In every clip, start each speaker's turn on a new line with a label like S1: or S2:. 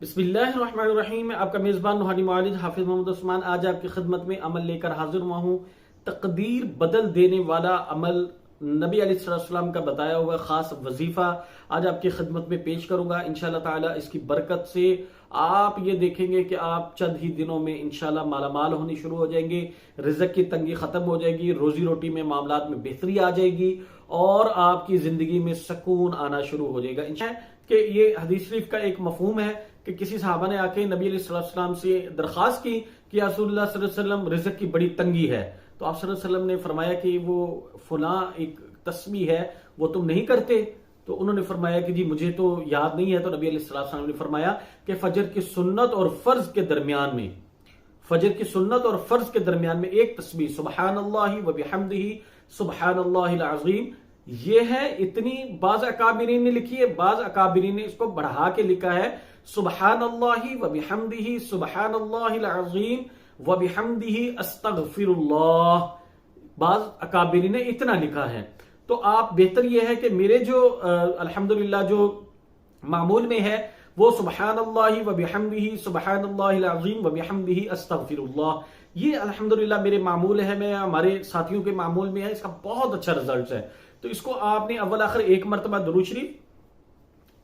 S1: بسم اللہ الرحمن الرحیم. میں آپ کا میزبان روحانی معالج حافظ محمد عثمان آج آپ کی خدمت میں عمل لے کر حاضر ہوا ہوں. تقدیر بدل دینے والا عمل، نبی علیہ السلام کا بتایا ہوا خاص وظیفہ آج آپ کی خدمت میں پیش کروں گا. انشاءاللہ تعالی اس کی برکت سے آپ یہ دیکھیں گے کہ آپ چند ہی دنوں میں انشاءاللہ مالا مال ہونے شروع ہو جائیں گے، رزق کی تنگی ختم ہو جائے گی، روزی روٹی میں معاملات میں بہتری آ جائے گی اور آپ کی زندگی میں سکون آنا شروع ہو جائے گا. انشاءاللہ کہ یہ حدیث شریف کا ایک مفہوم ہے کہ کسی صحابہ نے آ کے نبی علیہ السلام سے درخواست کی کہ یا رسول اللہ صلی اللہ علیہ وسلم رزق کی بڑی تنگی ہے. تو آپ صلی اللہ علیہ وسلم نے فرمایا کہ وہ فلاں ایک تسبیح ہے وہ تم نہیں کرتے؟ تو انہوں نے فرمایا کہ جی مجھے تو یاد نہیں ہے. تو نبی علیہ السلام نے فرمایا کہ فجر کی سنت اور فرض کے درمیان میں، فجر کی سنت اور فرض کے درمیان میں ایک تسبیح سبحان اللہ و بحمدہ سبحان اللہ العظیم، یہ ہے. اتنی بعض اکابرین نے لکھی ہے، بعض اکابرین نے اس کو بڑھا کے لکھا ہے سبحان اللہ و بحمدہ سبحان اللہ العظیم و بحمدہ استغفر اللہ. بعض اکابرین نے اتنا لکھا ہے. تو آپ بہتر یہ ہے کہ میرے جو الحمدللہ جو معمول میں ہے وہ سبحان اللہ و بحمدہ سبحان اللہ العظیم و بحمدہ استغفر اللہ، یہ الحمدللہ میرے معمول ہے، میں ہمارے ساتھیوں کے معمول میں ہے. اس کا بہت اچھا رزلٹ ہے. تو اس کو آپ نے اول آخر ایک مرتبہ درود شریف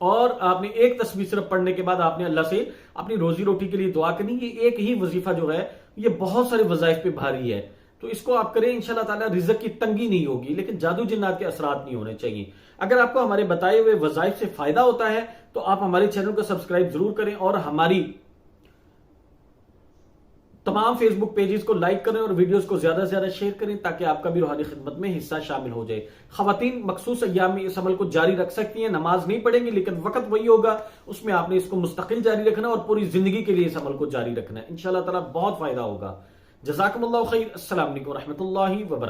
S1: اور آپ نے ایک تسبیح صرف پڑھنے کے بعد آپ نے اللہ سے اپنی روزی روٹی کے لیے دعا کرنی. یہ ایک ہی وظیفہ جو ہے یہ بہت سارے وظائف پہ بھاری ہے. تو اس کو آپ کریں، انشاءاللہ تعالی رزق کی تنگی نہیں ہوگی، لیکن جادو جنات کے اثرات نہیں ہونے چاہیے. اگر آپ کو ہمارے بتائے ہوئے وظائف سے فائدہ ہوتا ہے تو آپ ہمارے چینل کو سبسکرائب ضرور کریں اور ہماری تمام فیس بک پیجز کو لائک کریں اور ویڈیوز کو زیادہ سے زیادہ شیئر کریں تاکہ آپ کا بھی روحانی خدمت میں حصہ شامل ہو جائے. خواتین مخصوص ایام میں اس عمل کو جاری رکھ سکتی ہیں، نماز نہیں پڑھیں گی لیکن وقت وہی ہوگا، اس میں آپ نے اس کو مستقل جاری رکھنا اور پوری زندگی کے لیے اس عمل کو جاری رکھنا ہے. انشاءاللہ تعالی بہت فائدہ ہوگا. جزاکم اللہ خیر. السلام علیکم ورحمۃ اللہ وبرکاتہ.